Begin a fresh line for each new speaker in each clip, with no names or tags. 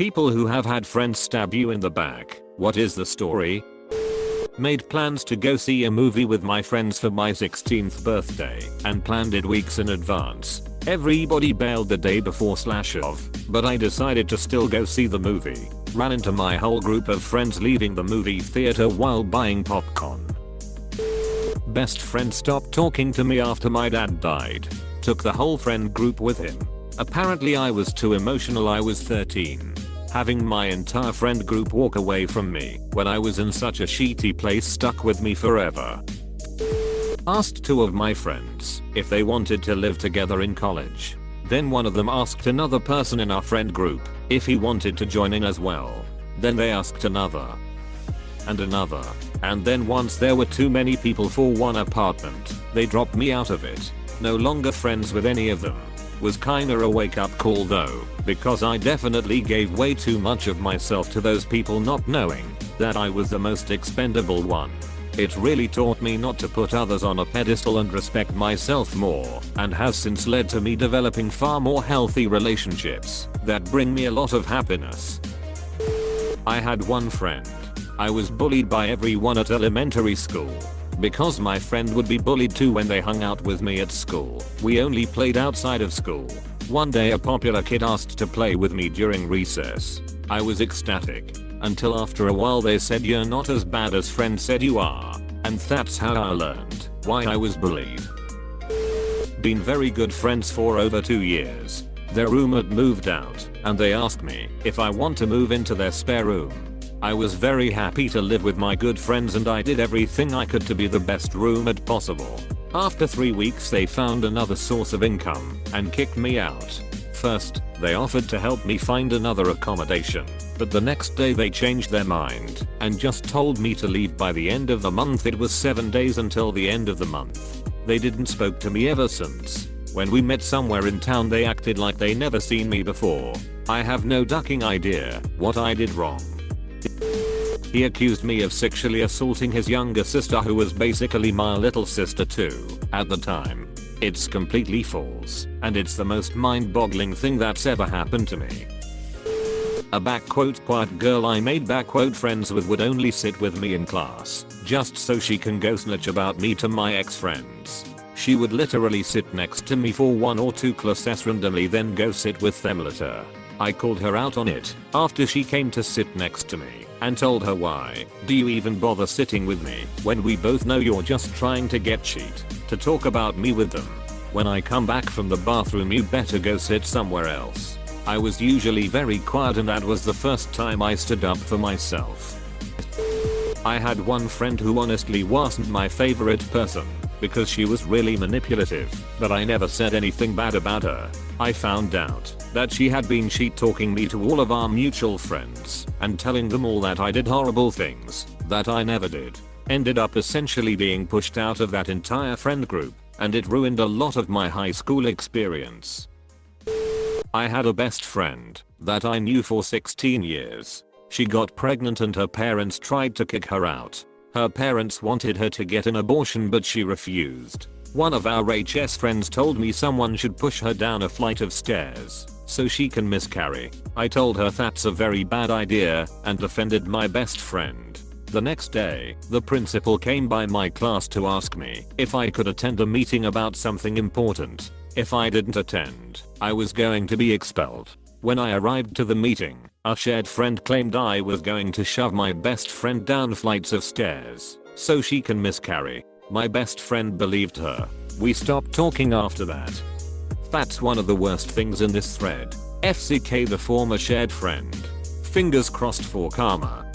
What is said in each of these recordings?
People who have had friends stab you in the back. What is the story? Made plans to go see a movie with my friends for my 16th birthday and planned it weeks in advance. Everybody bailed the day before /of, but I decided to still go see the movie. Ran into my whole group of friends leaving the movie theater while buying popcorn. Best friend stopped talking to me after my dad died. Took the whole friend group with him. Apparently I was too emotional. I was 13. Having my entire friend group walk away from me when I was in such a shitty place stuck with me forever. Asked two of my friends if they wanted to live together in college. Then one of them asked another person in our friend group if he wanted to join in as well. Then they asked another. And another. And then once there were too many people for one apartment, they dropped me out of it. No longer friends with any of them. Was kinda a wake up call though, because I definitely gave way too much of myself to those people not knowing that I was the most expendable one. It really taught me not to put others on a pedestal and respect myself more, and has since led to me developing far more healthy relationships that bring me a lot of happiness. I had one friend. I was bullied by everyone at elementary school. Because my friend would be bullied too when they hung out with me at school. We only played outside of school. One day a popular kid asked to play with me during recess. I was ecstatic. Until after a while they said you're not as bad as friend said you are. And that's how I learned why I was bullied. Been very good friends for over 2 years. Their roommate moved out and they asked me if I want to move into their spare room. I was very happy to live with my good friends and I did everything I could to be the best roommate possible. After 3 weeks they found another source of income and kicked me out. First, they offered to help me find another accommodation, but the next day they changed their mind and just told me to leave by the end of the month. It was 7 days until the end of the month. They didn't spoke to me ever since. When we met somewhere in town they acted like they never seen me before. I have no ducking idea what I did wrong. He accused me of sexually assaulting his younger sister who was basically my little sister too at the time. It's completely false, and it's the most mind-boggling thing that's ever happened to me. A quiet girl I made friends with would only sit with me in class, just so she can go snitch about me to my ex-friends. She would literally sit next to me for 1 or 2 classes randomly then go sit with them later. I called her out on it after she came to sit next to me and told her why do you even bother sitting with me when we both know you're just trying to get cheat to talk about me with them. When I come back from the bathroom you better go sit somewhere else. I was usually very quiet and that was the first time I stood up for myself. I had one friend who honestly wasn't my favorite person because she was really manipulative, but I never said anything bad about her. I found out that she had been cheat talking me to all of our mutual friends and telling them all that I did horrible things that I never did. Ended up essentially being pushed out of that entire friend group, and it ruined a lot of my high school experience. I had a best friend that I knew for 16 years. She got pregnant and her parents tried to kick her out. Her parents wanted her to get an abortion but she refused. One of our HS friends told me someone should push her down a flight of stairs so she can miscarry. I told her that's a very bad idea and defended my best friend. The next day, the principal came by my class to ask me if I could attend a meeting about something important. If I didn't attend, I was going to be expelled. When I arrived to the meeting, our shared friend claimed I was going to shove my best friend down flights of stairs so she can miscarry. My best friend believed her. We stopped talking after that. That's one of the worst things in this thread. FCK the former shared friend. Fingers crossed for karma.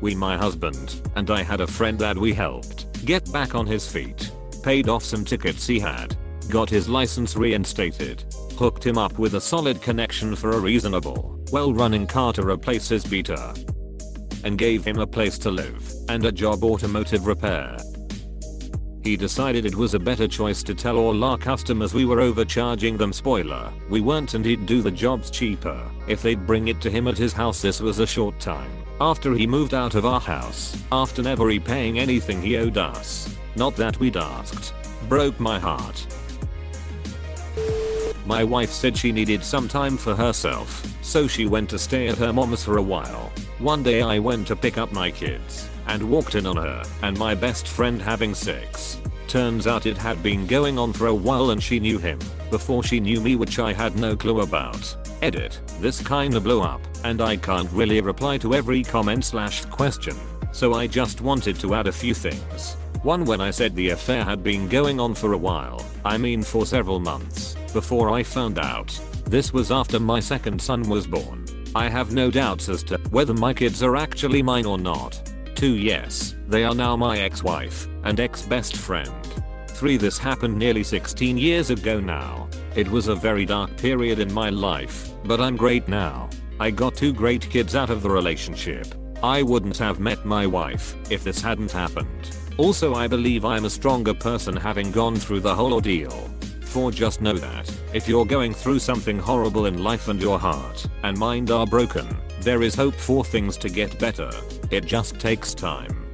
My husband and I had a friend that we helped get back on his feet. Paid off some tickets he had. Got his license reinstated. Hooked him up with a solid connection for a reasonable, well-running car to replace his beater. And gave him a place to live and a job automotive repair. He decided it was a better choice to tell all our customers we were overcharging them. Spoiler, we weren't, and he'd do the jobs cheaper if they'd bring it to him at his house. This was a short time after he moved out of our house, after never repaying anything he owed us. Not that we'd asked. Broke my heart. My wife said she needed some time for herself, so she went to stay at her mom's for a while. One day I went to pick up my kids and walked in on her and my best friend having sex. Turns out it had been going on for a while and she knew him before she knew me, which I had no clue about. Edit. This kinda blew up and I can't really reply to every comment/question, so I just wanted to add a few things. One, when I said the affair had been going on for a while, I mean for several months before I found out. This was after my second son was born. I have no doubts as to whether my kids are actually mine or not. 2. Yes, they are now my ex-wife and ex-best friend. 3. This happened nearly 16 years ago now. It was a very dark period in my life, but I'm great now. I got 2 great kids out of the relationship. I wouldn't have met my wife if this hadn't happened. Also, I believe I'm a stronger person having gone through the whole ordeal. 4. Just know that if you're going through something horrible in life and your heart and mind are broken, there is hope for things to get better. It just takes time.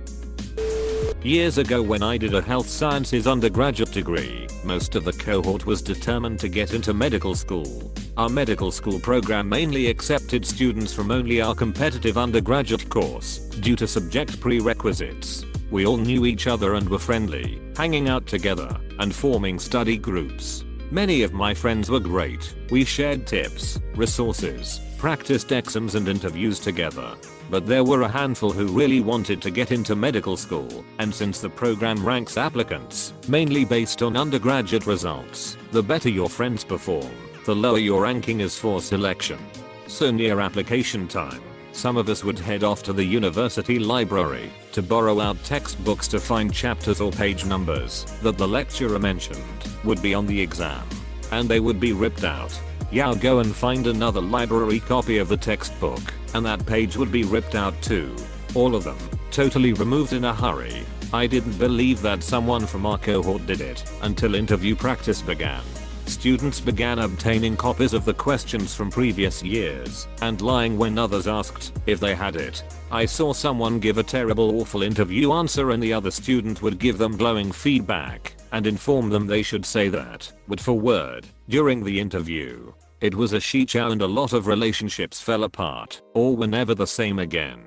Years ago, when I did a health sciences undergraduate degree, most of the cohort was determined to get into medical school. Our medical school program mainly accepted students from only our competitive undergraduate course due to subject prerequisites. We all knew each other and were friendly, hanging out together and forming study groups. Many of my friends were great. We shared tips, resources, practiced exams and interviews together. But there were a handful who really wanted to get into medical school, and since the program ranks applicants mainly based on undergraduate results, the better your friends perform, the lower your ranking is for selection. So near application time, some of us would head off to the university library to borrow out textbooks to find chapters or page numbers that the lecturer mentioned would be on the exam, and they would be ripped out. Yeah, go and find another library copy of the textbook, and that page would be ripped out too. All of them, totally removed in a hurry. I didn't believe that someone from our cohort did it until interview practice began. Students began obtaining copies of the questions from previous years and lying when others asked if they had it. I saw someone give a terrible, awful interview answer and the other student would give them glowing feedback and inform them they should say that word for word during the interview. It was a shit show and a lot of relationships fell apart or were never the same again.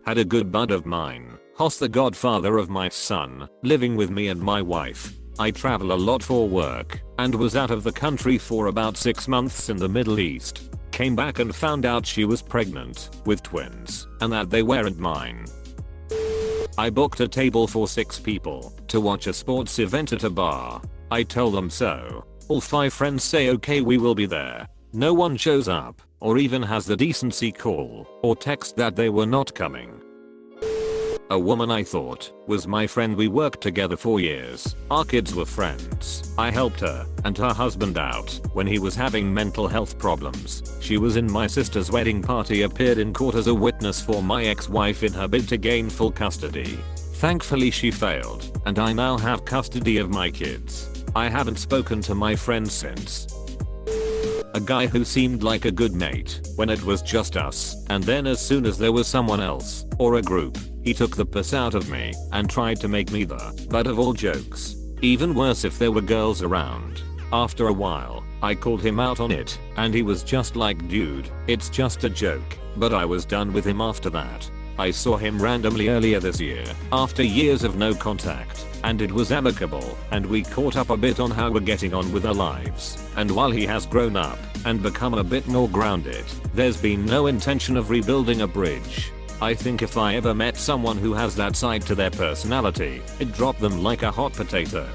Had a good bud of mine, Hoss, the godfather of my son, living with me and my wife. I travel a lot for work and was out of the country for about 6 months in the Middle East. Came back and found out she was pregnant with twins and that they weren't mine. I booked a table for 6 people to watch a sports event at a bar. I told them so. All 5 friends say okay, we will be there. No one shows up or even has the decency call or text that they were not coming. A woman I thought was my friend, we worked together for years. Our kids were friends. I helped her and her husband out when he was having mental health problems. She was in my sister's wedding party, appeared in court as a witness for my ex-wife in her bid to gain full custody. Thankfully she failed and I now have custody of my kids. I haven't spoken to my friend since. A guy who seemed like a good mate when it was just us, and then as soon as there was someone else or a group, he took the piss out of me and tried to make me the butt of all jokes. Even worse if there were girls around. After a while, I called him out on it and he was just like, dude, it's just a joke. But I was done with him after that. I saw him randomly earlier this year after years of no contact, and it was amicable and we caught up a bit on how we're getting on with our lives. And while he has grown up and become a bit more grounded, there's been no intention of rebuilding a bridge. I think if I ever met someone who has that side to their personality, it'd drop them like a hot potato.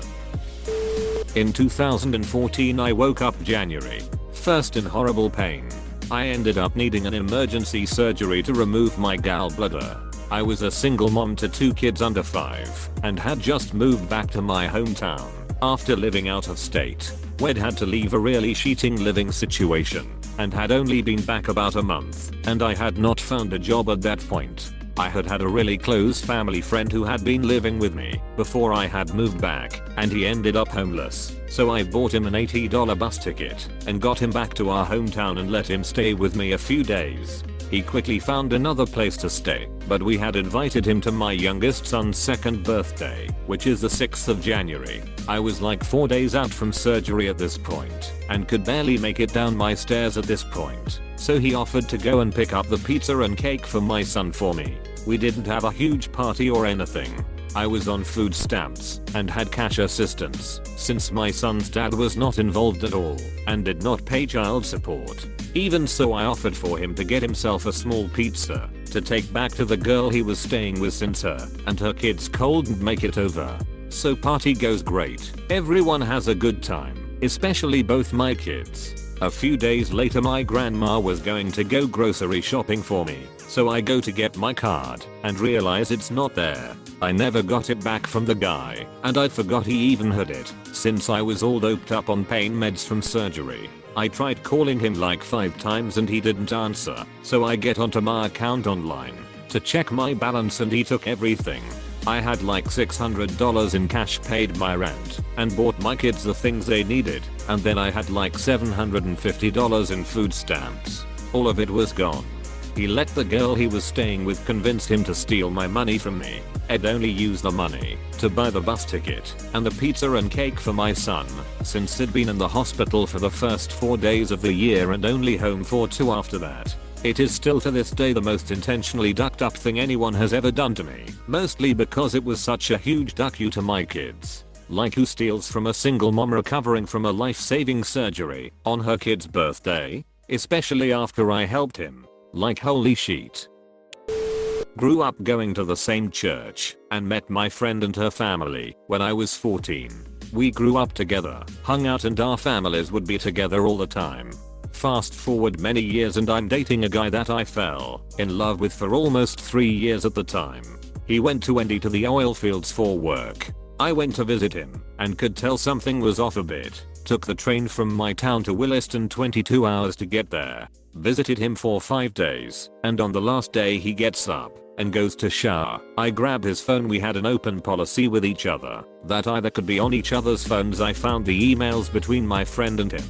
In 2014 I woke up January 1st in horrible pain. I ended up needing an emergency surgery to remove my gallbladder. I was a single mom to 2 kids under 5 and had just moved back to my hometown after living out of state. We'd had to leave a really shitty living situation and had only been back about a month, and I had not found a job at that point. I had a really close family friend who had been living with me before I had moved back, and he ended up homeless. So I bought him an $80 bus ticket and got him back to our hometown and let him stay with me a few days. He quickly found another place to stay, but we had invited him to my youngest son's second birthday, which is the 6th of January. I was like 4 days out from surgery at this point, and could barely make it down my stairs at this point, so he offered to go and pick up the pizza and cake for my son for me. We didn't have a huge party or anything. I was on food stamps and had cash assistance since my son's dad was not involved at all and did not pay child support. Even so, I offered for him to get himself a small pizza to take back to the girl he was staying with since her and her kids couldn't make it over. So party goes great. Everyone has a good time, especially both my kids. A few days later, my grandma was going to go grocery shopping for me, so I go to get my card and realize it's not there. I never got it back from the guy, and I forgot he even had it, since I was all doped up on pain meds from surgery. I tried calling him like 5 times and he didn't answer, so I get onto my account online to check my balance and he took everything. I had like $600 in cash, paid my rent, and bought my kids the things they needed, and then I had like $750 in food stamps. All of it was gone. He let the girl he was staying with convince him to steal my money from me. I'd only use the money to buy the bus ticket and the pizza and cake for my son, since he'd been in the hospital for the first 4 days of the year and only home for 2 after that. It is still to this day the most intentionally ducked up thing anyone has ever done to me, mostly because it was such a huge duck you to my kids. Like, who steals from a single mom recovering from a life-saving surgery on her kid's birthday? Especially after I helped him. Like, holy shit. Grew up going to the same church and met my friend and her family when I was 14. We grew up together, hung out, and our families would be together all the time. Fast forward many years and I'm dating a guy that I fell in love with for almost 3 years at the time. He went to Indy to the oil fields for work. I went to visit him and could tell something was off a bit. Took the train from my town to Williston, 22 hours to get there. Visited him for 5 days, and on the last day he gets up and goes to shower. I grab his phone. We had an open policy with each other that either could be on each other's phones. I found the emails between my friend and him.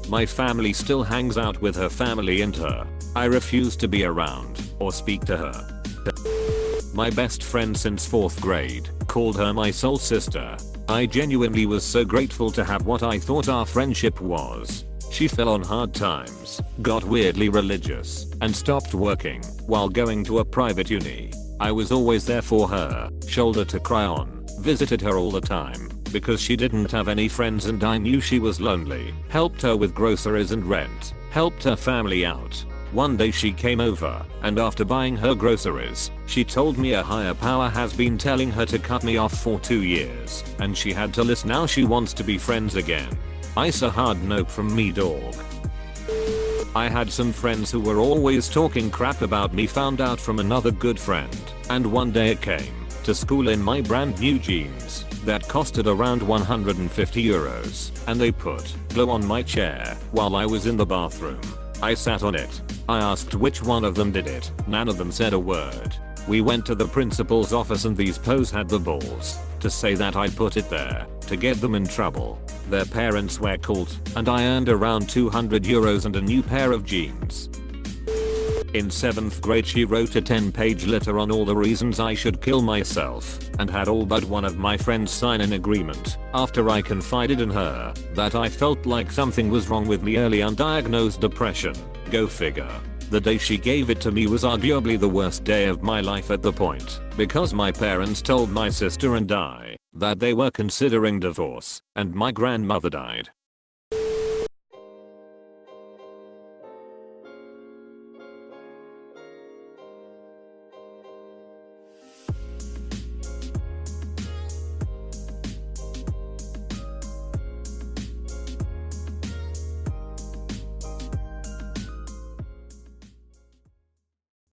My family still hangs out with her family and her. I refuse to be around or speak to her. My best friend since 4th grade called her my soul sister. I genuinely was so grateful to have what I thought our friendship was. She fell on hard times, got weirdly religious, and stopped working while going to a private uni. I was always there for her, shoulder to cry on, visited her all the time because she didn't have any friends and I knew she was lonely. Helped her with groceries and rent, helped her family out. One day she came over, and after buying her groceries, she told me a higher power has been telling her to cut me off for 2 years, and she had to listen. Now she wants to be friends again. Ice a hard nope from me, dog. I had some friends who were always talking crap about me, found out from another good friend, and one day it came to school in my brand new jeans that costed around 150 euros, and they put glue on my chair while I was in the bathroom. I sat on it. I asked which one of them did it. None of them said a word. We went to the principal's office and these pos had the balls to say that I put it there to get them in trouble. Their parents were called, and I earned around 200 euros and a new pair of jeans. In 7th grade she wrote a 10-page letter on all the reasons I should kill myself, and had all but one of my friends sign an agreement after I confided in her that I felt like something was wrong with me, early undiagnosed depression. Go figure. The day she gave it to me was arguably the worst day of my life at the point, because my parents told my sister and I that they were considering divorce, and my grandmother died